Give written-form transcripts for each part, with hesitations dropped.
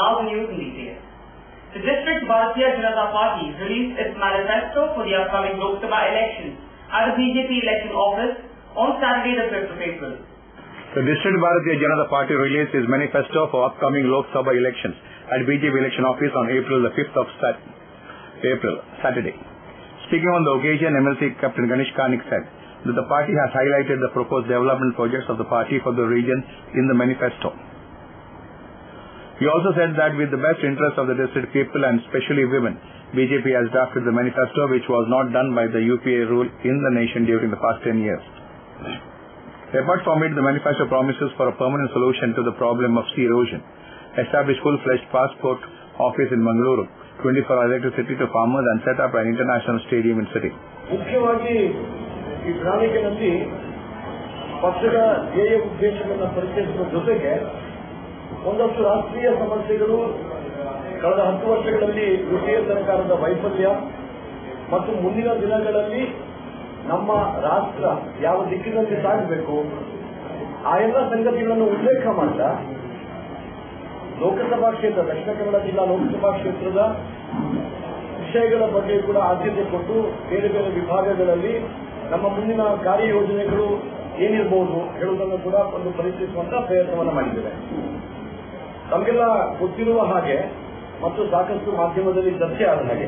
Now the news in detail. The District Bharatiya Janata Party released its manifesto for the upcoming Lok Sabha elections at the BJP election office on Saturday the 5th of April. The District Bharatiya Janata Party released its manifesto for upcoming Lok Sabha elections at BJP election office on April the 5th of Saturday. Speaking on the occasion, MLC Captain Ganesh Karnik said that the party has highlighted the proposed development projects of the party for the region in the manifesto. He also said that with the best interest of the district people and especially women, BJP has drafted the manifesto which was not done by the UPA rule in the nation during the past 10 years. Apart from it, the manifesto promises for a permanent solution to the problem of sea erosion, establish full-fledged passport office in Mangaluru, 24-hour electricity to farmers and set up an international stadium in city. ಮುಖ್ಯವಾಗಿ ಈ ಪ್ರಣಾಳಿಕೆಯಲ್ಲಿ ಪಕ್ಷದ ಧ್ಯೇಯ ಉದ್ದೇಶಗಳನ್ನು ಪರಿಚಯಿಸುವ ಜೊತೆಗೆ ಒಂದಷ್ಟು ರಾಷ್ಟ್ರೀಯ ಸಮಸ್ಯೆಗಳು ಕಳೆದ 10 ವರ್ಷಗಳಲ್ಲಿ ಯುಪಿಎ ಸರ್ಕಾರದ ವೈಫಲ್ಯ ಮತ್ತು ಮುಂದಿನ ದಿನಗಳಲ್ಲಿ ನಮ್ಮ ರಾಷ್ಟ್ರ ಯಾವ ದಿಕ್ಕಿನಲ್ಲಿ ಸಾಗಬೇಕು ಆ ಎಲ್ಲ ಸಂಗತಿಗಳನ್ನು ಉಲ್ಲೇಖ ಮಾಡ್ತಾ ಲೋಕಸಭಾ ಕ್ಷೇತ್ರ ದಕ್ಷಿಣ ಕನ್ನಡ ಜಿಲ್ಲಾ ಲೋಕಸಭಾ ಕ್ಷೇತ್ರದ ವಿಷಯಗಳ ಬಗ್ಗೆ ಕೂಡ ಆದ್ಯತೆ ಕೊಟ್ಟು ಬೇರೆ ಬೇರೆ ವಿಭಾಗಗಳಲ್ಲಿ ನಮ್ಮ ಮುಂದಿನ ಕಾರ್ಯಯೋಜನೆಗಳು ಏನಿರಬಹುದು ಹೇಳುವುದನ್ನು ಕೂಡ ಒಂದು ಪರಿಚಯಿಸುವಂತಹ ಪ್ರಯತ್ನವನ್ನು ಮಾಡಿದ್ದೇವೆ. ನಮಗೆಲ್ಲ ಗೊತ್ತಿರುವ ಹಾಗೆ ಮತ್ತು ಸಾಕಷ್ಟು ಮಾಧ್ಯಮದಲ್ಲಿ ಚರ್ಚೆ ಆದ ಹಾಗೆ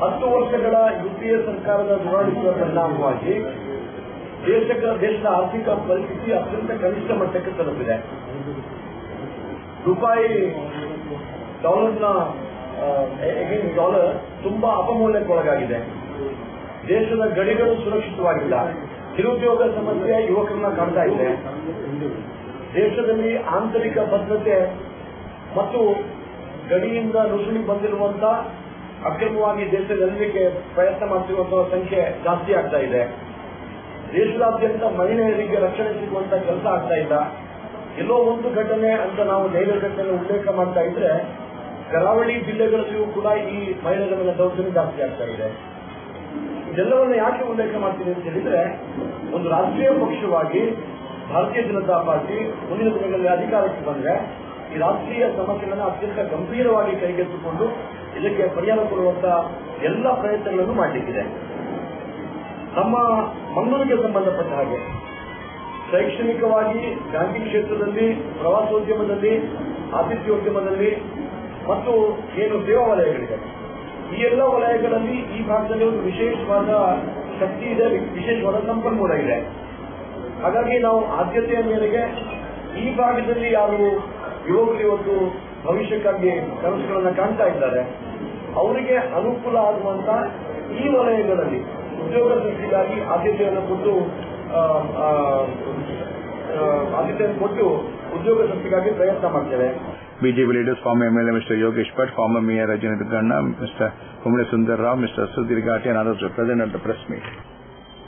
10 ವರ್ಷಗಳ ಯುಪಿಎ ಸರ್ಕಾರದ ದುರಾಡಳಿತದ ಪರಿಣಾಮವಾಗಿ ದೇಶದ ಆರ್ಥಿಕ ಪರಿಸ್ಥಿತಿ ಅತ್ಯಂತ ಕನಿಷ್ಠ ಮಟ್ಟಕ್ಕೆ ತಲುಪಿದೆ. ರೂಪಾಯಿ ಡಾಲರ್ ತುಂಬಾ ಅಪಮೌಲ್ಯಕ್ಕೊಳಗಾಗಿದೆ. ದೇಶದ ಗಡಿಗಳು ಸುರಕ್ಷಿತವಾಗಿಲ್ಲ. ನಿರುದ್ಯೋಗ ಸಮಸ್ಯೆ ಯುವಕರನ್ನ ಕಾಡ್ತಾ ಇದೆ. ದೇಶದಲ್ಲಿ ಆಂತರಿಕ ಭದ್ರತೆ ಮತ್ತು ಗಡಿಯಿಂದ ನುಸುಳಿ ಬಂದಿರುವಂತಹ ಅಕ್ರಮವಾಗಿ ದೇಶದಲ್ಲಿಗೆ ಪ್ರಯತ್ನ ಮಾಡ್ತಿರುವಂತಹ ಸಂಖ್ಯೆ ಜಾಸ್ತಿ ಆಗ್ತಾ ಇದೆ. ದೇಶದಾದ್ಯಂತ ಮಹಿಳೆಯರಿಗೆ ರಕ್ಷಣೆ ಸಿಗುವಂತಹ ಕೆಲಸ ಆಗ್ತಾ ಇಲ್ಲ. ಎಲ್ಲೋ ಒಂದು ಘಟನೆ ಅಂತ ನಾವು ನೈಜ ಘಟನೆ ಉಲ್ಲೇಖ ಮಾಡ್ತಾ ಇದ್ರೆ ಕರಾವಳಿ ಜಿಲ್ಲೆಗಳಲ್ಲಿಯೂ ಕೂಡ ಈ ಮಹಿಳೆಯರ ಮೇಲೆ ದೌರ್ಜನ್ಯ ಜಾಸ್ತಿ ಆಗ್ತಾ ಇದೆ. ಇದೆಲ್ಲವನ್ನು ಯಾಕೆ ಉಲ್ಲೇಖ ಮಾಡ್ತೀನಿ ಅಂತ ಹೇಳಿದ್ರೆ, ಒಂದು ರಾಷ್ಟ್ರೀಯ ಪಕ್ಷವಾಗಿ ಭಾರತೀಯ ಜನತಾ ಪಾರ್ಟಿ ಮುಂದಿನ ದಿನಗಳಲ್ಲಿ ಅಧಿಕಾರಕ್ಕೆ ಬಂದ್ರೆ ಈ ರಾಷ್ಟ್ರೀಯ ಸಮಸ್ಯೆಗಳನ್ನು ಅತ್ಯಂತ ಗಂಭೀರವಾಗಿ ಕೈಗೆತ್ತಿಕೊಂಡು ಇದಕ್ಕೆ ಪರಿಹಾರ ಕೊಡುವಂತಹ ಎಲ್ಲ ಪ್ರಯತ್ನಗಳನ್ನು ಮಾಡಲಿಕ್ಕಿದೆ. ನಮ್ಮ ಮಂಗಳೂರಿಗೆ ಸಂಬಂಧಪಟ್ಟ ಹಾಗೆ ಶೈಕ್ಷಣಿಕವಾಗಿ, ಬ್ಯಾಂಕಿಂಗ್ ಕ್ಷೇತ್ರದಲ್ಲಿ, ಪ್ರವಾಸೋದ್ಯಮದಲ್ಲಿ, ಆತಿಥ್ಯೋದ್ಯಮದಲ್ಲಿ ಮತ್ತು ಏನು ಸೇವಾ ವಲಯಗಳಿದೆ, ಈ ಎಲ್ಲ ವಲಯಗಳಲ್ಲಿ ಈ ಭಾಗದಲ್ಲಿ ಒಂದು ವಿಶೇಷವಾದ ಶಕ್ತಿ ಇದೆ, ವಿಶೇಷವಾದ ಸಂಪನ್ಮೂಲ ಇದೆ. ಹಾಗಾಗಿ ನಾವು ಆದ್ಯತೆಯ ಮೇರೆಗೆ ಈ ಭಾಗದಲ್ಲಿ ಯಾರು ಯುವಕರು ಇವತ್ತು ಭವಿಷ್ಯಕ್ಕಾಗಿ ಕನಸುಗಳನ್ನು ಕಾಣ್ತಾ ಇದ್ದಾರೆ ಅವರಿಗೆ ಅನುಕೂಲ ಆಗುವಂತ ಈ ವಲಯಗಳಲ್ಲಿ ಉದ್ಯೋಗ ಸೃಷ್ಟಿಗಾಗಿ ಆದ್ಯತೆಯನ್ನು ಕೊಟ್ಟು ಉದ್ಯೋಗ ಸೃಷ್ಟಿಗಾಗಿ ಪ್ರಯತ್ನ ಮಾಡ್ತೇವೆ. BJP leaders, former MLA Mr. Yogesh Bhatt, former Mayor Rajani Ganna, Mr. Kumle Sundar Rao, Mr. Sudhir Ghati and others were present at the press meet.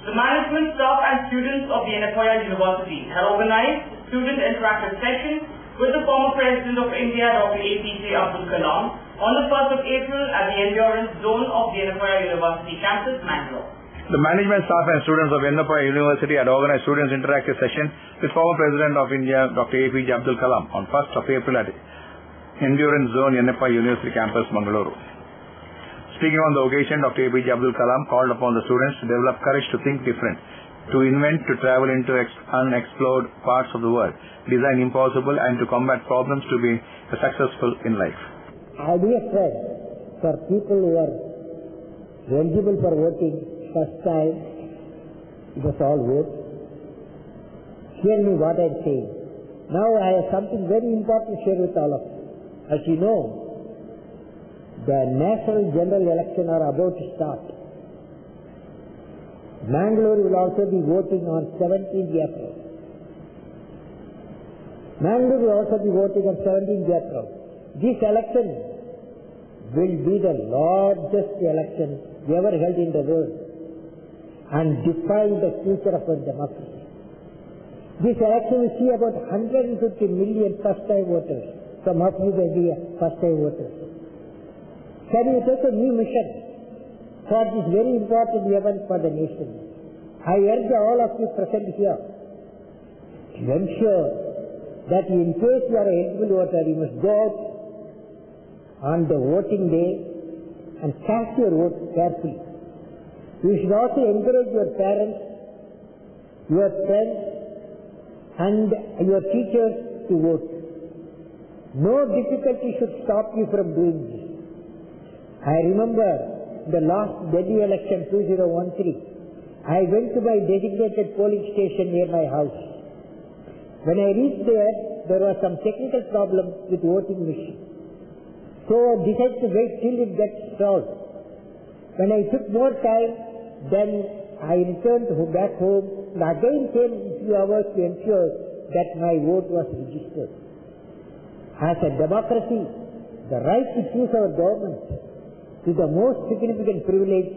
The management, staff and students of the NFOI University had organized student interactive sessions with the former President of India, Dr. APJ Abdul Kalam, on the 1st of April at the Endurance Zone of the NFOI University campus, Mangalore. The management, staff and students of NFOI University had organized students interactive session with former President of India, Dr. APJ Abdul Kalam, on 1st of April at Endurance Zone, NFOI University campus, Mangaluru. Speaking on the occasion, Dr. APJ Abdul Kalam called upon the students to develop courage to think different, to invent, to travel into unexplored parts of the world, design impossible and to combat problems to be successful in life. My dear friends, for people who are eligible for voting first time, just all vote. Hear me what I am saying. Now I have something very important to share with all of you. As you know, the national general election are about to start. Mangalore will also be voting on 17th April. Mangalore will also be voting on 17th April. This election will be the largest election ever held in the world and define the future of our democracy. This election will see about 150 million first-time voters. Some of you may be first-time voters. Can you take a new mission for this very important event for the nation? I urge all of you present here to ensure that in case you are an eligible voter, you must go out on the voting day and cast your vote carefully. You should also encourage your parents, your friends, and your teachers to vote. No difficulty should stop you from doing this. I remember the last Delhi election 2013. I went to my designated polling station near my house. When I reached there was some technical problem with voting machine. So I decided to wait till it gets solved. When I took more time, then I returned back home and again came a few hours to ensure that my vote was registered. As a democracy, the right to choose our government is the most significant privilege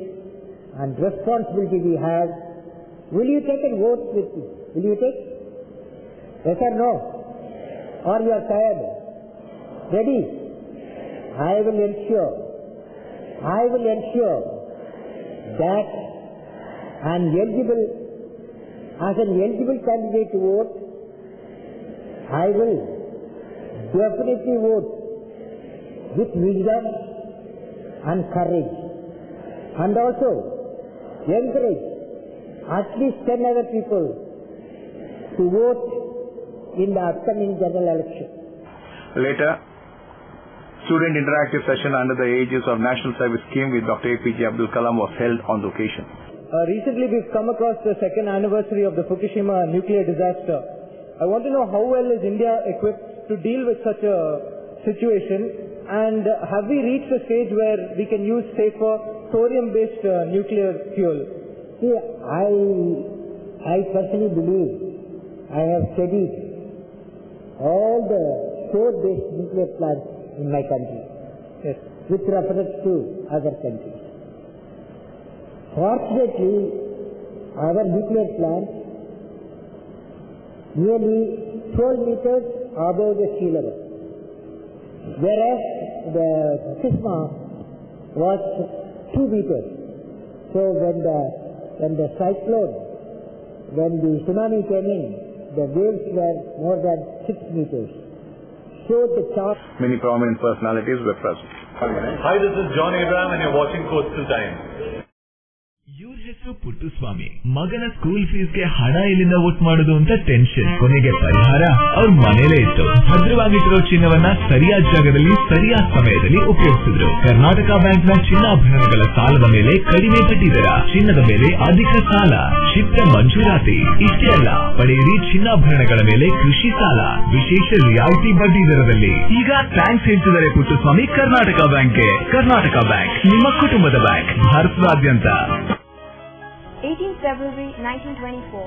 and responsibility we have. Will you take and vote with me? Will you take? Yes or no? Or you are tired? Ready? I will ensure that as an eligible candidate to vote, I will definitely vote with wisdom and courage, and also encourage at least 10 other people to vote in the upcoming general election. Later, student interactive session under the aegis of National Service Scheme with Dr. APJ Abdul Kalam was held on the occasion. Recently we've come across the second anniversary of the Fukushima nuclear disaster. I want to know how well is India equipped to deal with such a situation, and have we reached a stage where we can use safer thorium-based nuclear fuel? See, I personally believe, I have studied all the shore-based nuclear plants in my country, yes, with reference to other countries. Fortunately, our nuclear plant nearly 12 meters above the sea level, whereas the Fukushima was 2 meters. So when the cyclone, when the tsunami came in, the waves were more than 6 meters. So the chart. Many prominent personalities were present. Hi, this is John Abraham and you're watching Coastal Times. ಇವ್ರ ಹೆಸರು ಪುಟ್ಟುಸ್ವಾಮಿ. ಮಗನ school ಫೀಸ್ಗೆ ಹಣ ಎಲ್ಲಿಂದ ಒಟ್ಟು ಮಾಡೋದು ಅಂತ tension. ಕೊನೆಗೆ ಪರಿಹಾರ ಅವ್ರ ಮನೇಲೇ ಇತ್ತು. ಭದ್ರವಾಗಿಟ್ಟಿರೋ ಚಿನ್ನವನ್ನ ಸರಿಯಾದ ಜಾಗದಲ್ಲಿ ಸರಿಯಾದ ಸಮಯದಲ್ಲಿ ಉಪಯೋಗಿಸಿದ್ರು. ಕರ್ನಾಟಕ ಬ್ಯಾಂಕ್ ನ ಚಿನ್ನಾಭರಣಗಳ ಸಾಲದ ಮೇಲೆ ಕಡಿಮೆ ಬಡ್ಡಿ ದರ, ಚಿನ್ನದ ಮೇಲೆ ಅಧಿಕ ಸಾಲ, ಕ್ಷಿಪ್ರ ಮಂಜೂರಾತಿ. ಇಷ್ಟೇ ಅಲ್ಲ, ಪಡೆಯಿರಿ ಚಿನ್ನಾಭರಣಗಳ ಮೇಲೆ ಕೃಷಿ ಸಾಲ ವಿಶೇಷ ರಿಯಾಯಿತಿ ಬಡ್ಡಿ ದರದಲ್ಲಿ. ಈಗ ಥ್ಯಾಂಕ್ಸ್ ಹೇಳ್ತಿದ್ದಾರೆ ಪುಟ್ಟುಸ್ವಾಮಿ ಕರ್ನಾಟಕ ಬ್ಯಾಂಕ್ಗೆ. ಕರ್ನಾಟಕ ಬ್ಯಾಂಕ್ ನಿಮ್ಮ ಕುಟುಂಬದ ಬ್ಯಾಂಕ್, ಭಾರತದಾದ್ಯಂತ. 18 February 1924,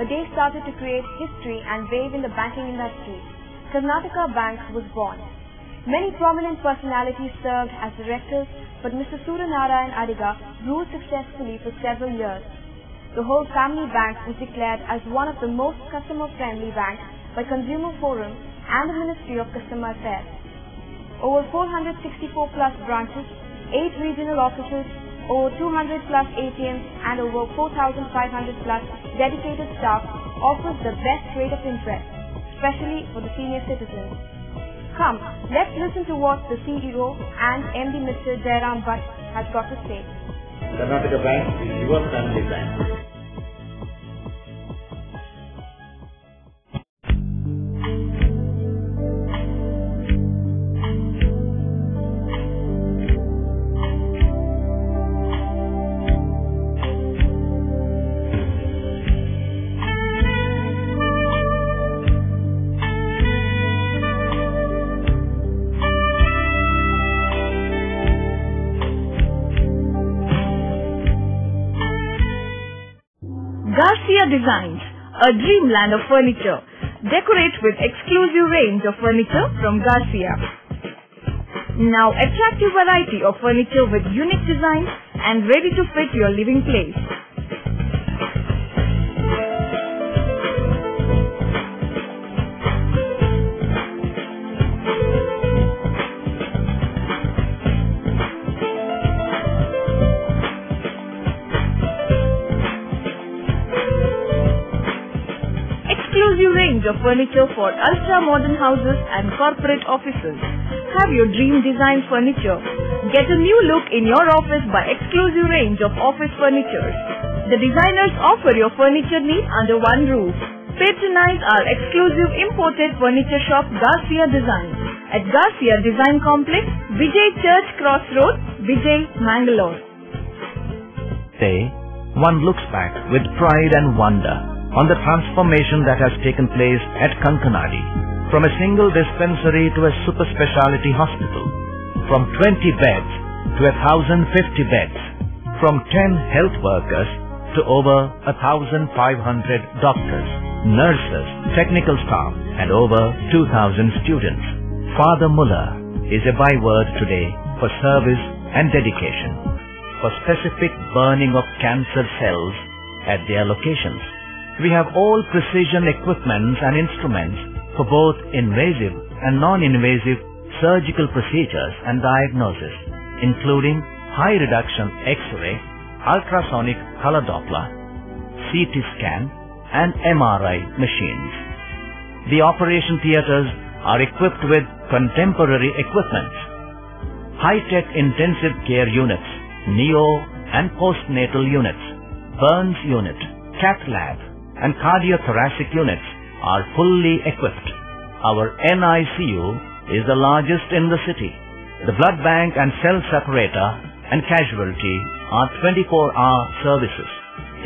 a day started to create history and wave in the banking industry. Karnataka Bank was born. Many prominent personalities served as directors, but Mr. Suryanarayan Adiga ruled successfully for several years. The whole family bank was declared as one of the most customer-friendly banks by Consumer Forum and the Ministry of Customer Affairs. Over 464 plus branches, 8 regional offices, over 200 plus ATMs and over 4,500 plus dedicated staff offers the best rate of interest, especially for the senior citizens. Come, let's listen to what the CEO and MD Mr. Jairam Bhatt has got to say. Karnataka Bank is your family bank. Garcia Designs, a dreamland of furniture. Decorate with exclusive range of furniture from Garcia. Now attractive variety of furniture with unique designs and ready to fit your living place. exclusive range of furniture for ultra-modern houses and corporate offices. Have your dream design furniture. Get a new look in your office by exclusive range of office furniture. The designers offer your furniture needs under one roof. Patronize our exclusive imported furniture shop Garcia Design at Garcia Design Complex, Vijay Church Cross Road, Vijay, Mangalore. Today, one looks back with pride and wonder on the transformation that has taken place at Kankanadi, from a single dispensary to a super specialty hospital, from 20 beds to 1,050 beds, from 10 health workers to over 1,500 doctors, nurses, technical staff, and over 2,000 students. Father Muller is a byword today for service and dedication, for specific burning of cancer cells at their locations. We have all precision equipments and instruments for both invasive and non-invasive surgical procedures and diagnosis, including high reduction X-ray, ultrasonic color Doppler, CT scan, and MRI machines. The operation theaters are equipped with contemporary equipment, high-tech intensive care units, neo and postnatal units, burns unit, cath lab, and cardiothoracic units are fully equipped. Our NICU is the largest in the city. The blood bank and cell separator and casualty are 24-hour services.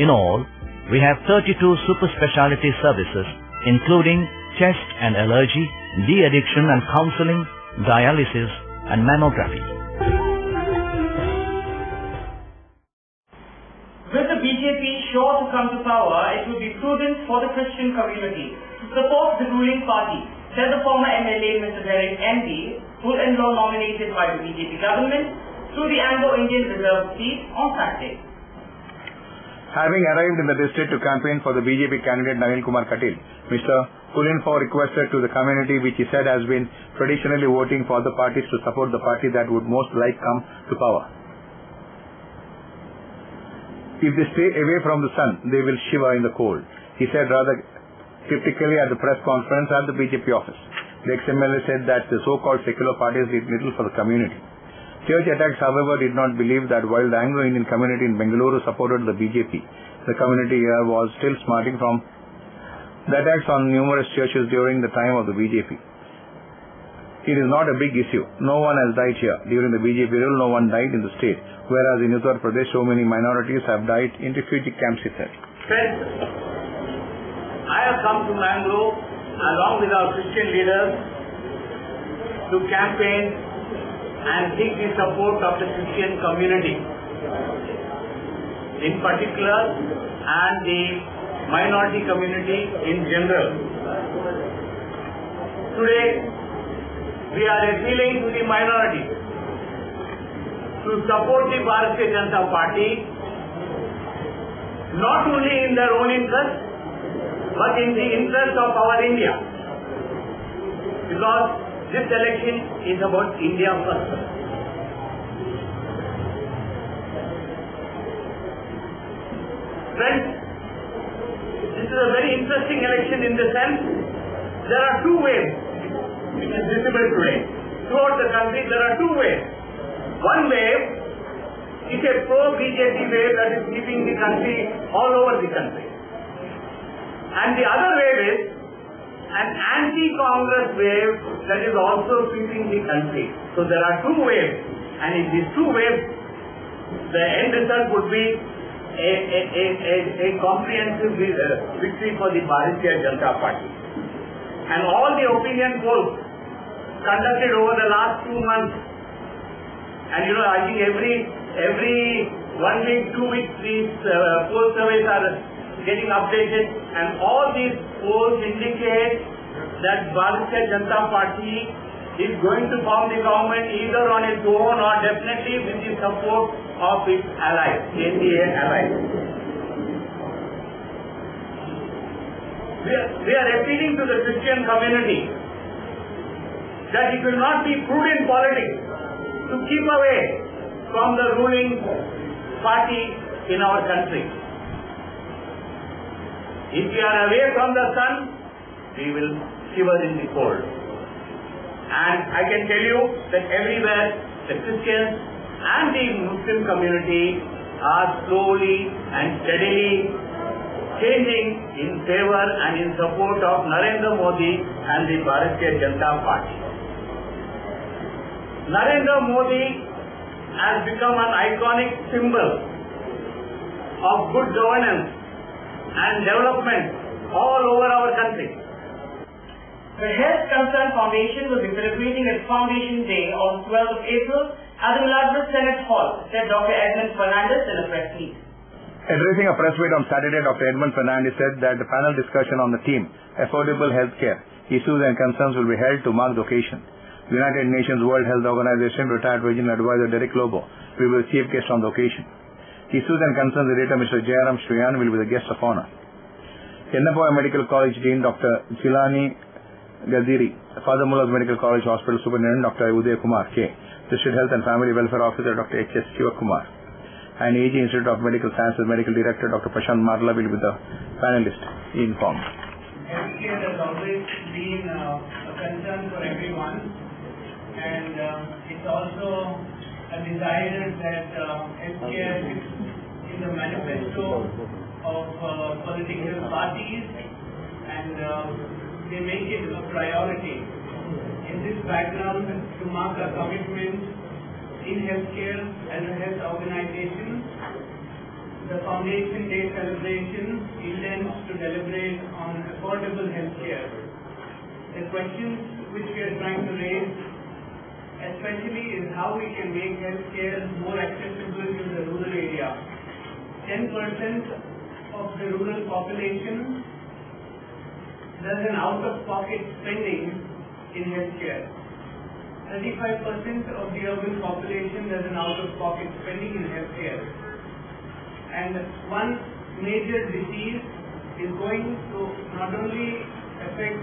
In all, we have 32 super specialty services, including chest and allergy, de-addiction and counseling, dialysis, and mammography. With the BJP sure to come to power, it would be prudent for the Christian community to support the ruling party, said the former MLA Mr. Derek MD, full-in-law nominated by the BJP government to the Anglo-Indian Reserve seat on Saturday. Having arrived in the district to campaign for the BJP candidate Nalin Kumar Katil, Mr. Pulinfo requested to the community, which he said has been traditionally voting for the parties, to support the party that would most like come to power. If they stay away from the sun, they will shiver in the cold, he said rather cryptically at the press conference at the BJP office. The ex-MLA said that the so-called secular parties did little for the community. Church attacks, however, did not believe that while the Anglo-Indian community in Bengaluru supported the BJP, the community here was still smarting from the attacks on numerous churches during the time of the BJP. It is not a big issue. No one has died here. During the BJP rule, no one died in the state, whereas in Uttar Pradesh, so many minorities have died in refugee camps, he said. Friends, I have come to Mangalore along with our Christian leaders to campaign and seek the support of the Christian community in particular and the minority community in general. Today, we are appealing to the minority to support the Bharatiya Janata Party not only in their own interest but in the interest of our India, because this election is about India first. Friends, this is a very interesting election in the sense there are two waves which is visible today. Throughout the country there are two waves. One wave is a pro-BJP wave that is sweeping the country all over the country. And the other wave is an anti-Congress wave that is also sweeping the country. So there are two waves, and in these two waves, the end result would be a comprehensive victory for the Bharatiya Janata Party. And all the opinion polls conducted over the last 2 months, and I think every 1 week, 2 weeks, these poll surveys are getting updated, and all these polls indicate that Bharatiya Janata Party is going to form the government either on its own or definitely with the support of its allies, NDA allies. We are appealing to the Christian community that it will not be prudent politics to keep away from the ruling party in our country. If we are away from the sun, we will shiver in the cold. And I can tell you that everywhere the Christians and the Muslim community are slowly and steadily changing in favor and in support of Narendra Modi and the Bharatiya Janata Party. Narendra Modi has become an iconic symbol of good governance and development all over our country. The Health Concern Foundation will be celebrating its Foundation Day on 12th of April at the Milagros Senate Hall, said Dr. Edmund Fernandez in a press meet. Addressing a press meet on Saturday, Dr. Edmund Fernandez said that the panel discussion on the theme, Affordable Healthcare, Issues and Concerns will be held to mark the occasion. The United Nations World Health Organization retired regional advisor Derek Lobo will be the chief guest on the occasion. Issues and Concerns editor Mr. Jayaram Shriyan will be the guest of honor. Yennapoya Medical College Dean Dr. Chilani Gaziri, Father Mullah's Medical College Hospital Superintendent Dr. Uday Kumar K, District Health and Family Welfare Officer Dr. H.S. Shivakumar, and AG Institute of Medical Sciences Medical Director Dr. Prashant Marla will be the panelist. He informed. Healthcare has always been a concern for everyone, and it's also a desire that healthcare is in the manifesto of political parties, and they make it a priority. In this background, to mark our commitment in healthcare as a health organization, the Foundation Day celebration intends to deliberate on affordable healthcare. The questions which we are trying to raise especially is how we can make healthcare more accessible to the rural area. 10% of the rural population does an out-of-pocket spending in healthcare. 35% of the urban population does an out-of-pocket spending in healthcare. And one major disease is going to not only affect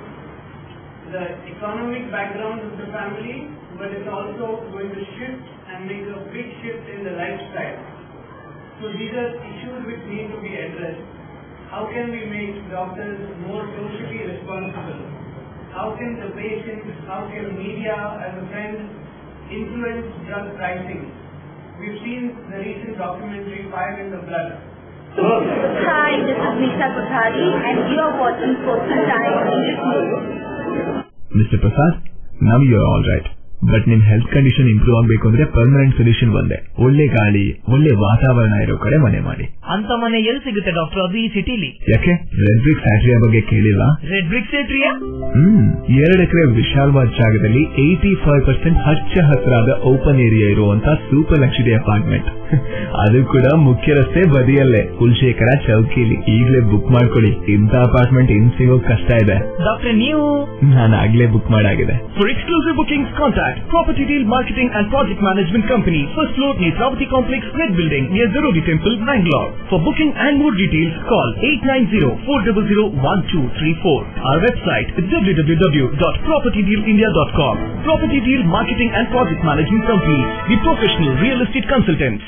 the economic background of the family, but it's also going to shift and make a big shift in the lifestyle. So these are issues which need to be addressed. How can we make doctors more socially responsible? How can the patient, how can media as a friend influence drug pricing? We've seen the recent documentary Fire in the Blood. Hi, this is Nisha Kothari and you are watching Coastal Time English News. Mr. Prasad, now you are alright. But ನಿಮ್ health condition improve ಆಗಬೇಕು ಅಂದ್ರೆ permanent solution ಒಂದೇ, ಒಳ್ಳೆ ಗಾಳಿ ಒಳ್ಳೆ ವಾತಾವರಣ ಇರೋ ಕಡೆ ಮನೆ ಮಾಡಿ. ಅಂತ ಮನೆ ಎಲ್ಲಿ ಸಿಗುತ್ತೆ ಡಾಕ್ಟರ್? ಅದು ಈ ಸಿಟಿಲಿ. ಯಾಕೆ ರೆಡ್ ಬ್ರಿಕ್ ಫ್ಯಾಕ್ಟರಿಯ ಬಗ್ಗೆ ಕೇಳಿಲ್ಲ? Red BRIC ಫ್ಯಾಕ್ಟರಿಯಾ? 2 ಎಕರೆ ವಿಶಾಲವಾದ ಜಾಗದಲ್ಲಿ 85% ಹಚ್ಚ ಹಸಿರಾದ ಓಪನ್ ಏರಿಯಾ ಇರುವಂತ ಸೂಪರ್ ಲಕ್ಸುರಿ ಅಪಾರ್ಟ್ಮೆಂಟ್. ಅದು ಕೂಡ ಮುಖ್ಯ ರಸ್ತೆ ಬದಿಯಲ್ಲೇ, ಕುಲಶೇಖರ ಚೌಕಿಲಿ. ಈಗಲೇ ಬುಕ್ ಮಾಡ್ಕೊಳ್ಳಿ, ಇಂಥ ಅಪಾರ್ಟ್ಮೆಂಟ್ ಇನ್ ಸಿಗೋಕ್ ಕಷ್ಟ ಇದೆ. ಡಾಕ್ಟರ್ ನೀವು? ನಾನು ಆಗ್ಲೇ book ಮಾಡಾಗಿದೆ. For exclusive bookings, contact Property Deal Marketing and Project Management Company, first floor, Netravati Complex, Red Building, near Zarodi Temple, Bangalore. For booking and more details, call 890-400-1234. Our website is www.propertydealindia.com. Property Deal Marketing and Project Management Company, the professional real estate consultants.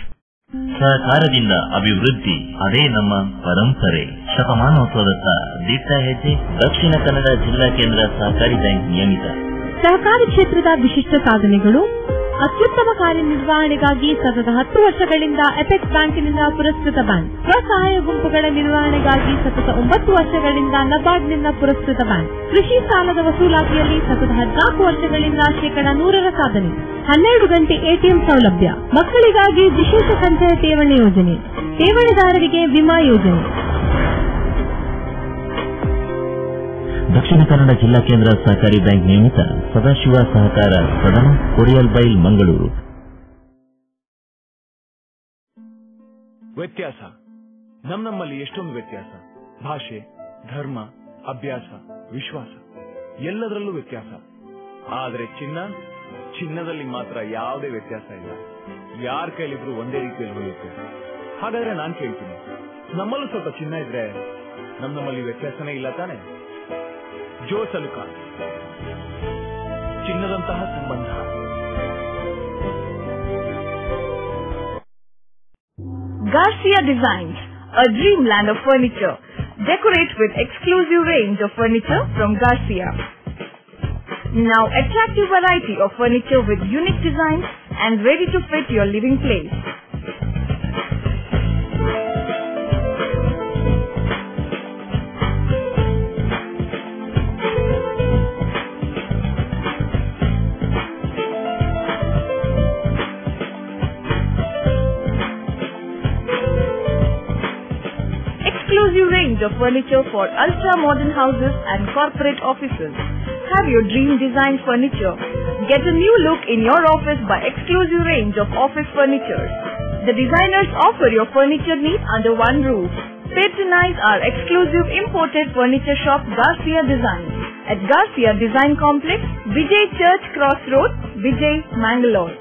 ಸಹಕಾರದಿಂದ ಅಭಿವೃದ್ಧಿ, ಅದೇ ನಮ್ಮ ಪರಂಪರೆ. ಶತಮಾನೋತ್ಸವದತ್ತ ದಿಟ್ಟ ಹೆಜ್ಜೆ. ದಕ್ಷಿಣ ಕನ್ನಡ ಜಿಲ್ಲಾ ಕೇಂದ್ರ ಸಹಕಾರಿ ಬ್ಯಾಂಕ್ ನಿಯಮಿತ. ಸಹಕಾರಿ ಕ್ಷೇತ್ರದ ವಿಶಿಷ್ಟ ಸಾಧನೆಗಳು. ಅತ್ಯುತ್ತಮ ಕಾರ್ಯನಿರ್ವಹಣೆಗಾಗಿ ಸತತ 10 ವರ್ಷಗಳಿಂದ ಅಪೆಕ್ಸ್ ಬ್ಯಾಂಕಿನಿಂದ ಪುರಸ್ಕೃತ ಬ್ಯಾಂಕ್. ಸ್ವಸಹಾಯ ಗುಂಪುಗಳ ನಿರ್ವಹಣೆಗಾಗಿ ಸತತ 9 ವರ್ಷಗಳಿಂದ ನಬಾರ್ಡ್ನಿಂದ ಪುರಸ್ಕೃತ ಬ್ಯಾಂಕ್. ಕೃಷಿ ಸಾಲದ ವಸೂಲಾತಿಯಲ್ಲಿ ಸತತ 14 ವರ್ಷಗಳಿಂದ 100% ಸಾಧನೆ. 12 ಗಂಟೆ ಎಟಿಎಂ ಸೌಲಭ್ಯ. ಮಕ್ಕಳಿಗಾಗಿ ವಿಶೇಷ ಸಂಚಯ ಠೇವಣಿ ಯೋಜನೆ. ಠೇವಣಿದಾರರಿಗೆ ವಿಮಾ ಯೋಜನೆ. ದಕ್ಷಿಣ ಕನ್ನಡ ಜಿಲ್ಲಾ ಕೇಂದ್ರ ಸಹಕಾರಿ ಬ್ಯಾಂಕ್ ನಿಯಮಿತ ಸದಾಶಿವ ಸಹಕಾರ ಸದನ, ಕೊಡಿಯಲ್ ಬೈಲ್, ಮಂಗಳೂರು. ವ್ಯತ್ಯಾಸ ನಮ್ಮಲ್ಲಿ ಎಷ್ಟೊಂದು ವ್ಯತ್ಯಾಸ. ಭಾಷೆ, ಧರ್ಮ, ಅಭ್ಯಾಸ, ವಿಶ್ವಾಸ ಎಲ್ಲದರಲ್ಲೂ ವ್ಯತ್ಯಾಸ. ಆದರೆ ಚಿನ್ನದಲ್ಲಿ ಮಾತ್ರ ಯಾವುದೇ ವ್ಯತ್ಯಾಸ ಇಲ್ಲ. ಯಾರ ಕೈಲಿದ್ರು ಒಂದೇ ರೀತಿಯಲ್ಲಿ ಹೋಗುತ್ತೆ. ಹಾಗಾದ್ರೆ ನಾನ್ ಕೇಳ್ತೀನಿ, ನಮ್ಮಲ್ಲೂ ಸ್ವಲ್ಪ ಚಿನ್ನ ಇದ್ರೆ ನಮ್ಮಲ್ಲಿ ವ್ಯತ್ಯಾಸನೇ ಇಲ್ಲ ತಾನೆ? ಜೋ ಸಲುಕ ಚಿನ್ನದಂತಹ ಸಂಬಂಧ. Garcia Designs, a dreamland of furniture. Decorate with exclusive range of furniture from Garcia. Now attractive variety of furniture with unique designs and ready to fit your living place. Exclusive range of furniture for ultra-modern houses and corporate offices. Have your dream design furniture. Get a new look in your office by exclusive range of office furniture. The designers offer your furniture needs under one roof. Patronize our exclusive imported furniture shop Garcia Design at Garcia Design Complex, Vijay Church Cross Road, Vijay, Mangalore.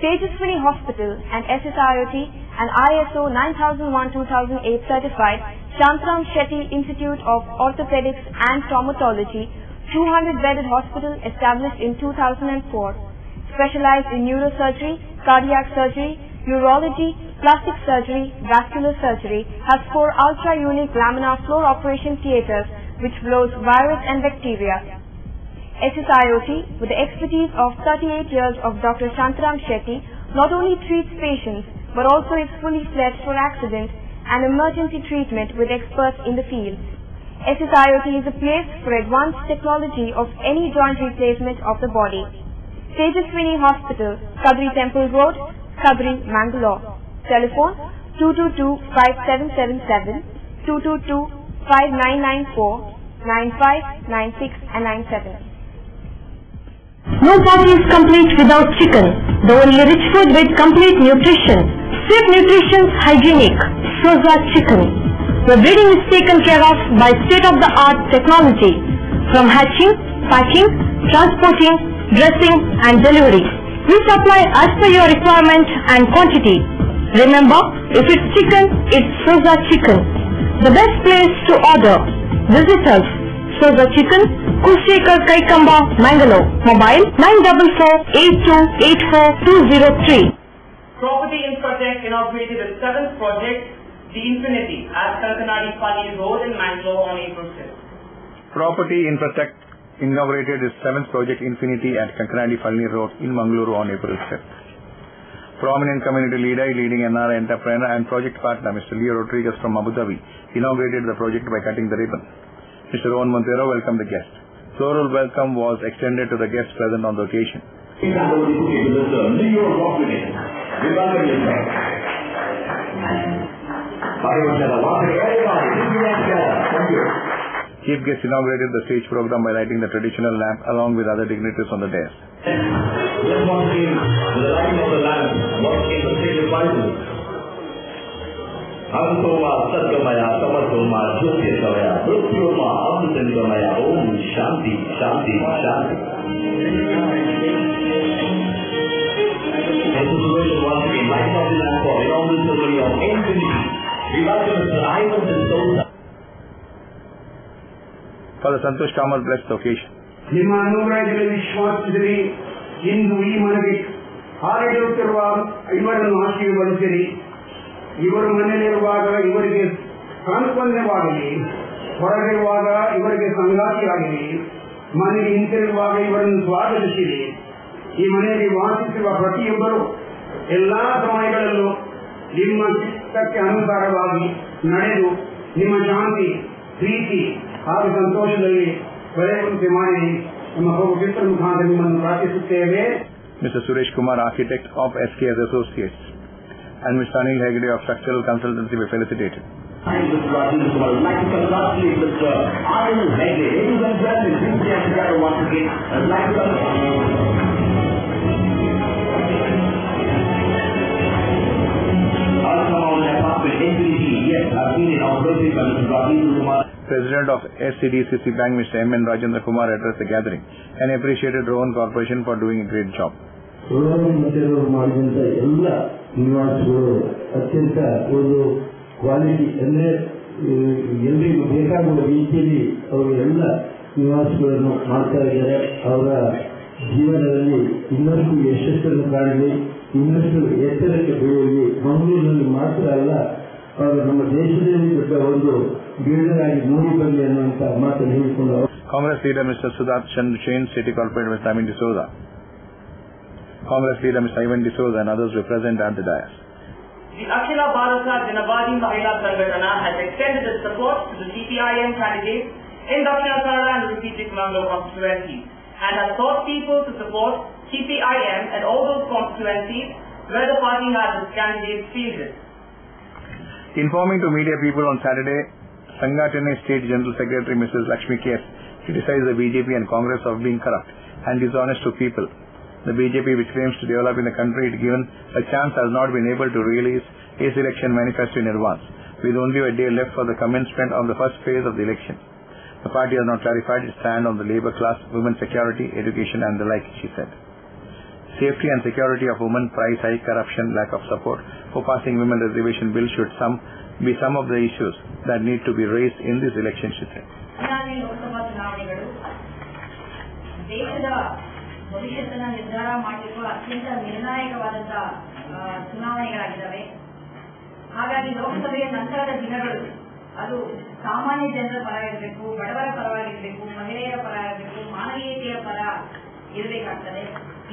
Tejaswini Hospital and SSIOT and ISO 9001-2008 certified Shantaram Shetty Institute of Orthopedics and Traumatology, 200-bedded hospital established in 2004, specialized in neurosurgery, cardiac surgery, urology, plastic surgery, vascular surgery, has 4 ultra-unique laminar floor operation theatres which blows virus and bacteria. SSIOT, with the expertise of 38 years of Dr. Shantaram Shetty, not only treats patients but also is fully fledged for accident and emergency treatment with experts in the field. SSIOT is a place for advanced technology of any joint replacement of the body. Tejaswini Hospital, Kadri Temple Road, Kadri, Mangalore. Telephone 222-5777, 222-5994, 95, 96 and 97. No party is complete without chicken. The only rich food with complete nutrition. Swift Nutrition's hygienic Soza Chicken. The breeding is taken care of by state-of-the-art technology. From hatching, packing, transporting, dressing and delivery. We supply as per your requirement and quantity. Remember, if it's chicken, it's Soza Chicken. The best place to order. Visit us. Soza Chicken, Kushekar Kaikamba, Mangalore. Mobile 944-8284-203. Property Infratech inaugurated its 7th project, The Infinity, at Kankanadi Pali Road in Mangalore on April 5th. Property Infratech inaugurated its 7th project, Infinity, at Kankanadi Pali Road in Mangaluru on April 5th. Prominent community leader, leading NRI entrepreneur and project partner, Mr. Leo Rodriguez from Abu Dhabi, inaugurated the project by cutting the ribbon. Mr. Rohan Montero welcomed the guests. Floral welcome was extended to the guests present on the occasion. Chief guest inaugurated the stage program by lighting the traditional lamp along with other dignitaries on the dais. Just one came the lighting of the lamp, what came the sacred Bible. Antoma Satgamaya, Samatoma, Jyotishavaya, Mrityoma, Amritangamaya, Om Shanti, Shanti, Shanti. And situation once again, lighting of the lamp for inaugural ceremony of Infinity. We welcome Mr. Ivan D'Souza. Father Santosh Kamal blessed the occasion. ನಿಮ್ಮ ಅನುಗ್ರಹದಲ್ಲಿ ವಿಶ್ವಾಸದಲ್ಲಿ ಇಂದು ಈ ಮನೆಗೆ ಹಾರಿಡುತ್ತಿರುವ ಇವರನ್ನು ಆಶೀರ್ವದಿಸಿರಿ. ಇವರು ಮನೆಯಲ್ಲಿರುವಾಗ ಇವರಿಗೆ ಸಾಂತ್ವನವಾಗಲಿ, ಹೊರಗಿರುವಾಗ ಇವರಿಗೆ ಸಂಗಾತಿಯಾಗಲಿ, ಮನೆಗೆ ಹಿಂತಿರುಗುವಾಗ ಇವರನ್ನು ಸ್ವಾಗತಿಸಿರಿ. ಈ ಮನೆಯಲ್ಲಿ ವಾಸಿಸುವ ಪ್ರತಿಯೊಬ್ಬರು ಎಲ್ಲಾ ಸಮಯಗಳಲ್ಲೂ ನಿಮ್ಮ ಚಿತ್ತಕ್ಕೆ ಅನುಸಾರವಾಗಿ ನಡೆದು ನಿಮ್ಮ ಶಾಂತಿ, ಪ್ರೀತಿ ಹಾಗೂ ಸಂತೋಷದಲ್ಲಿ ಬೆಳೆಯುವಂತೆ ಮಾಡಿ ನಮ್ಮ ಪವಿತ್ರ ಮುಖಾಂತರ ನಿಮ್ಮನ್ನು ಪ್ರಾರ್ಥಿಸುತ್ತೇವೆ. Mr. Suresh Kumar, architect of SKS Associates, and Mr. Anil Hegde of Structural Consultancy were felicitated. I would like to congratulate Mr. Anil Hegde. Ladies and gentlemen, please stand together once again. I'd like to President of SCDCC Bank, Mr. M.N. Rajendra Kumar, addressed the gathering and appreciated Rohan Corporation for doing a great job. ಮಾಡಿದಂತ ಎಲ್ಲ ನಿವಾಸಿಗಳು ಅತ್ಯಂತ ಒಂದು quality ಅಂದರೆ ಎಲ್ರಿಗೂ ಬೇಕಾಗುವ ರೀತಿಯಲ್ಲಿ ಅವರು ಎಲ್ಲ ನಿವಾಸಿಗಳನ್ನು ಮಾಡ್ತಾ ಇದ್ದಾರೆ. ಅವರ ಜೀವನದಲ್ಲಿ ಇನ್ನಷ್ಟು ಯಶಸ್ಸನ್ನು ಕಾಣಲಿ, ಇನ್ನಷ್ಟು ಎತ್ತರಕ್ಕೆ ಬೆಳೆಯಲಿ. ಮಂಗಳೂರಿನಲ್ಲಿ ಮಾತ್ರ ಅಲ್ಲ, ಅವರು ನಮ್ಮ ದೇಶದಲ್ಲಿ ದೊಡ್ಡ ಒಂದು ಬಿಲ್ಡರ್ ಆಗಿ ಮೂಡಿ ಬರಲಿ ಅನ್ನುವಂತ ಮಾತನ್ನು ಹೇಳಿಕೊಂಡು Congress leader Mr. Sudarshan Change City Corporator Mr. Ivan D'Souza. Congress leader Mr. Ivan D'Souza and others were present at the dais. The Akhila Bharata Janavadi Mahila Sangatana has extended its support to the CPIM candidates in Dakshina Kannada and Udupi Chikmagalur constituencies and has sought people to support CPIM at all those constituencies where the party has its candidates fielded. Informing to media people on Saturday, Sangatana State General Secretary Mrs. Lakshmi K.S. criticized the BJP and Congress of being corrupt and dishonest to people. The BJP, which claims to develop in the country, if given a chance, has not been able to release its election manifesto in advance, with only a day left for the commencement of the first phase of the election. The party has not clarified its stand on the labour class, women's security, education and the like, she said. Safety and security of women, price hike, corruption, lack of support for passing women reservation bill should be some of the issues that need to be raised in this election, she said. Lok Sabha ಚುನಾವಣೆಗಳು ದೇಶದ ಭವಿಷ್ಯತ್ತನ್ನು ನಿರ್ಧಾರ ಮಾಡಿರುವ ಅತ್ಯಂತ ನಿರ್ಣಾಯಕವಾದಂತಹ ಚುನಾವಣೆಗಳಾಗಿದ್ದಾವೆ. ಹಾಗಾಗಿ ಲೋಕಸಭೆಯ ನಂತರದ ದಿನಗಳು ಅದು ಸಾಮಾನ್ಯ ಜನರ ಪರ ಇರಬೇಕು, ಬಡವರ ಪರವಾಗಿರಬೇಕು, ಮಹಿಳೆಯರ ಪರ ಇರಬೇಕು, ಮಾನವೀಯತೆಯ ಪರ ಇರಬೇಕಾಗ್ತದೆ.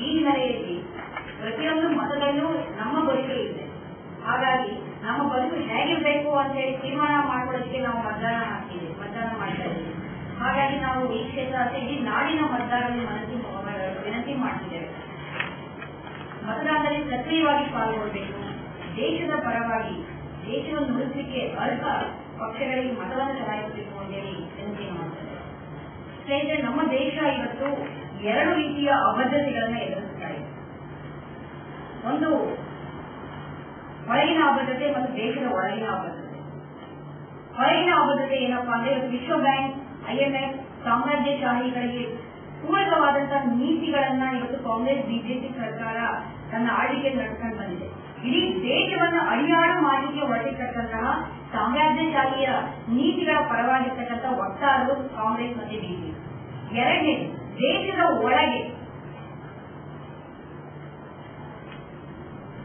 ಈ ಹಿನ್ನೆಲೆಯಲ್ಲಿ ಪ್ರತಿಯೊಂದು ಮತದಲ್ಲೂ ನಮ್ಮ ಬದುಕು ಇದೆ. ಹಾಗಾಗಿ ನಮ್ಮ ಬದುಕು ಹೇಗಿರಬೇಕು ಅಂತ ಹೇಳಿ ತೀರ್ಮಾನ ಮಾಡ್ಕೊಳ್ಳೋದಕ್ಕೆ ನಾವು ಮತದಾನ ಮಾಡ್ತಾ ಇದ್ದೀವಿ. ಹಾಗಾಗಿ ನಾವು ಈ ಕ್ಷೇತ್ರ ಇಡೀ ನಾಡಿನ ಮತದಾರರಲ್ಲಿ ವಿನಂತಿ ಮಾಡ್ತಿದ್ದೇವೆ. ಮತದಾನದಲ್ಲಿ ಸಕ್ರಿಯವಾಗಿ ಪಾಲ್ಗೊಳ್ಳಬೇಕು. ದೇಶದ ಪರವಾಗಿ ದೇಶವನ್ನು ಉಳಿಸಲಿಕ್ಕೆ ಅರ್ಹ ಪಕ್ಷಗಳಿಗೆ ಮತವನ್ನು ಚಲಾಯಿಸಬೇಕು ಅಂತೇಳಿ ವಿನಂತಿ ಮಾಡ್ತಾರೆ. ಸ್ನೇಹಿತರೆ, ನಮ್ಮ ದೇಶ ಇವತ್ತು ಎರಡು ರೀತಿಯ ಅಭದ್ರತೆಗಳನ್ನು ಎದುರಿಸ್ತಾ ಇದೆ. ಒಂದು ಹೊರಗಿನ ಅಭದ್ರತೆ ಮತ್ತು ದೇಶದ ಒಳಗಿನ ಅಭದ್ರತೆ. ಹೊರಗಿನ ಅಭದ್ರತೆ ಏನಪ್ಪಾ ಅಂದ್ರೆ ವಿಶ್ವ ಬ್ಯಾಂಕ್, IMF, ಸಾಮ್ರಾಜ್ಯಶಾಹಿಗಳಿಗೆ ಪೂರಕವಾದಂತಹ ನೀತಿಗಳನ್ನ ಇವತ್ತು ಕಾಂಗ್ರೆಸ್ ಬಿಜೆಪಿ ಸರ್ಕಾರ ತನ್ನ ಆಳ್ವಿಕೆ ನಡೆಸ್ಕೊಂಡು ಬಂದಿದೆ. ಇಡೀ ದೇಶವನ್ನು ಅಡಿಯಾಳು ಮಾಡಲಿಕ್ಕೆ ಹೊರಟಿರ್ತಕ್ಕಂತಹ ಸಾಮ್ರಾಜ್ಯಶಾಹಿಯ ನೀತಿಗಳ ಪರವಾಗಿರ್ತಕ್ಕಂಥ ವಕ್ತಾರರು ಕಾಂಗ್ರೆಸ್ ಮತ್ತು ಬಿಜೆಪಿ. ಎರಡನೇ, ದೇಶದ ಒಳಗೆ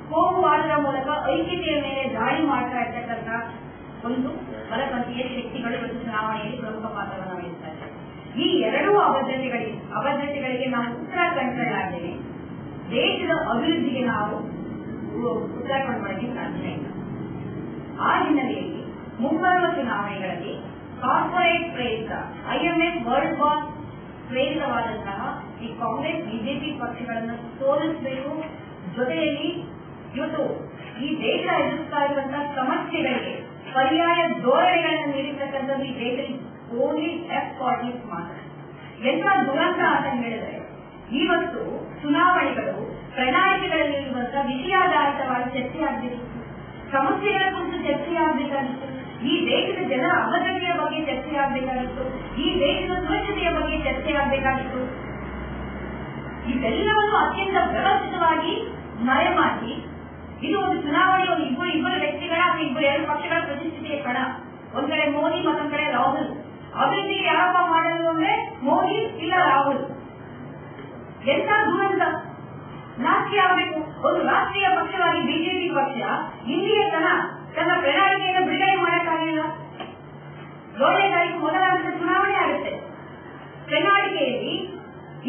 ಕೋಮುವಾದದ ಮೂಲಕ ಐಕ್ಯತೆಯ ಮೇಲೆ ದಾಳಿ ಮಾಡ್ತಾ ಇರ್ತಕ್ಕಂಥ ಒಂದು ಬಲಪಂಥೀಯ ಶಕ್ತಿಗಳು ಇವತ್ತು ಚುನಾವಣೆಯಲ್ಲಿ ಪ್ರಮುಖ ಪಾತ್ರವನ್ನು ವಹಿಸ್ತಾರೆ. ಈ ಎರಡೂ ಅಭದ್ರತೆಗಳಿಗೆ ನಾವು ಉತ್ತರ ಕಂಡುಕೊಳ್ಳಾದ್ದೇವೆ. ದೇಶದ ಅಭಿವೃದ್ಧಿಗೆ ನಾವು ಉತ್ತರ ಕಂಡುಕೊಳ್ಳಕ್ಕೆ ಸಾಧ್ಯ ಇಲ್ಲ. ಆ ಹಿನ್ನೆಲೆಯಲ್ಲಿ ಮುಂಬರುವ ಚುನಾವಣೆಗಳಲ್ಲಿ ಕಾರ್ಪೊರೇಟ್ ಪ್ರೇರಿತ IMF ವರ್ಲ್ಡ್ ಬ್ಯಾಂಕ್ ಪ್ರೇರಿತವಾದಂತಹ ಈ ಕಾಂಗ್ರೆಸ್ ಬಿಜೆಪಿ ಪಕ್ಷಗಳನ್ನು ಸೋಲಿಸಬೇಕು. ಜೊತೆಯಲ್ಲಿ ಇವತ್ತು ಈ ದೇಶ ಎದುರಿಸ್ತಾ ಇರುವಂತಹ ಸಮಸ್ಯೆಗಳಿಗೆ ಪರ್ಯಾಯ ಧೋರಣೆಗಳನ್ನು ನೀಡಿರ್ತಕ್ಕಂಥದ್ದು ಈ ದೇಶದಲ್ಲಿ ಓನ್ಲಿ F40 ಮಾತ್ರ. ಎಂಥ ದುರಂತ ಅಂತ ಹೇಳಿದ್ರೆ, ಇವತ್ತು ಚುನಾವಣೆಗಳು ಪ್ರಣಾಳಿಕೆಗಳಲ್ಲಿರುವಂತಹ ವಿಷಯಾಧಾರಿತವಾಗಿ ಚರ್ಚೆ ಆಗಬೇಕಿತ್ತು, ಸಮಸ್ಯೆಗಳ ಕುರಿತು ಚರ್ಚೆ ಆಗಬೇಕಾಗಿತ್ತು, ಈ ದೇಶದ ಜನರ ಅಭದ್ರತೆಯ ಬಗ್ಗೆ ಚರ್ಚೆ ಆಗಬೇಕಾಗಿತ್ತು, ಈ ದೇಶದ ಸುರಕ್ಷತೆಯ ಬಗ್ಗೆ ಚರ್ಚೆ ಆಗಬೇಕಾಗಿತ್ತು. ಇದೆಲ್ಲವನ್ನು ಅತ್ಯಂತ ವ್ಯವಸ್ಥಿತವಾಗಿ ಮರೆಮಾಚಿ ಇದು ಒಂದು ಚುನಾವಣೆ, ಒಂದು ಇಬ್ಬರು ವ್ಯಕ್ತಿಗಳ ಅಥವಾ ಎರಡು ಪಕ್ಷಗಳ ಪ್ರತಿಷ್ಠಿತೆಯ ಕಣ. ಒಂದ್ ಕಡೆ ಮೋದಿ, ಮತ್ತೊಂದ್ ಕಡೆ ರಾಹುಲ್. ಅಭಿವೃದ್ಧಿಗೆ ಯಾರಪ್ಪ ಮಾಡಲು ಅಂದ್ರೆ ಮೋದಿ ಇಲ್ಲ ರಾಹುಲ್. ಎಂತ ದುರಂತ! ನಾಚಿಕೆ ಆಗಬೇಕು. ಒಂದು ರಾಷ್ಟ್ರೀಯ ಪಕ್ಷವಾಗಿ ಬಿಜೆಪಿ ಪಕ್ಷ ಇಲ್ಲಿಯ ತನ್ನ ಪ್ರಣಾಳಿಕೆಯನ್ನು ಬಿಡುಗಡೆ ಮಾಡಕ್ಕಾಗಿಲ್ಲ. 7ನೇ ತಾರೀಕು ಮೊದಲ ಹಂತದ ಚುನಾವಣೆ ಆಗುತ್ತೆ. ಪ್ರಣಾಳಿಕೆಯಲ್ಲಿ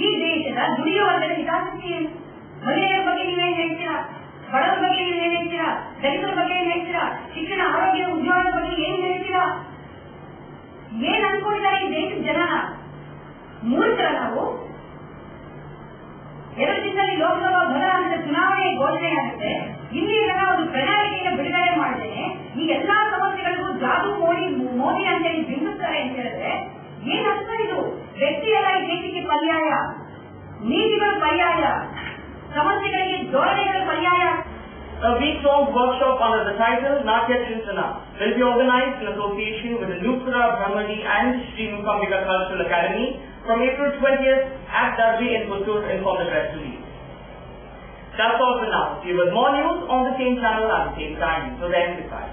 ಈ ದೇಶದ ದುಡಿಯುವ ವರ್ಗದ ಹಿತಾಸಕ್ತಿ ಏನು? ಮಹಿಳೆಯರ ಬಗ್ಗೆ ನೀವೇನ್ ಹೇಳ್ತೀರಾ? ಬಡವರ ಬಗ್ಗೆ ನೀವೇನ್ ಹೇಳ್ತೀರಾ? ದಲಿತರ ಬಗ್ಗೆ ಏನ್ ಹೇಳ್ತೀರಾ? ಶಿಕ್ಷಣ, ಆರೋಗ್ಯ, ಉದ್ಯೋಗದ ಬಗ್ಗೆ ಏನ್ ಹೇಳ್ತೀರಾ? ಏನ್ ಅನ್ಕೊಂಡಿದ್ದಾರೆ ಈ ದೇಶದ ಜನನ? ಮೂರ್ತರ ನಾವು 2 ದಿನದಲ್ಲಿ ಲೋಕಸಭಾ ಮೊದಲ ಹಂತದ ಚುನಾವಣೆ ಘೋಷಣೆ ಆಗುತ್ತೆ. ಇಲ್ಲಿ ಒಂದು ಪ್ರಣಾಳಿಕೆಯನ್ನು ಬಿಡುಗಡೆ ಮಾಡಿದ್ದೇನೆ, ಈ ಎಲ್ಲಾ ಸಮಸ್ಯೆಗಳಿಗೂ ಜಾದು ಮೋದಿ ಅಂತೇಳಿ ಬಿಂಬಿಸ್ತಾರೆ ಅಂತ ಹೇಳಿದ್ರೆ ಏನ್ ಅರ್ಥ ಇದು? ವ್ಯಕ್ತಿಯಲ್ಲ ಈ ದೇಶಕ್ಕೆ ಪರ್ಯಾಯ, ನೀತಿಗಳು ಪರ್ಯಾಯ, ಸಮಸ್ಯೆಗಳಿಗೆ ಧೋರಣೆಗಳು ಪರ್ಯಾಯ. A week-long workshop under the title Natya Chintana will be organized in association with the Nupura Brahmani and Sri Mukambika Cultural Academy from April 20th at Darby in Puttur, informed the press release. That's all for now. See you with more news on the same channel at the same time. So then, goodbye.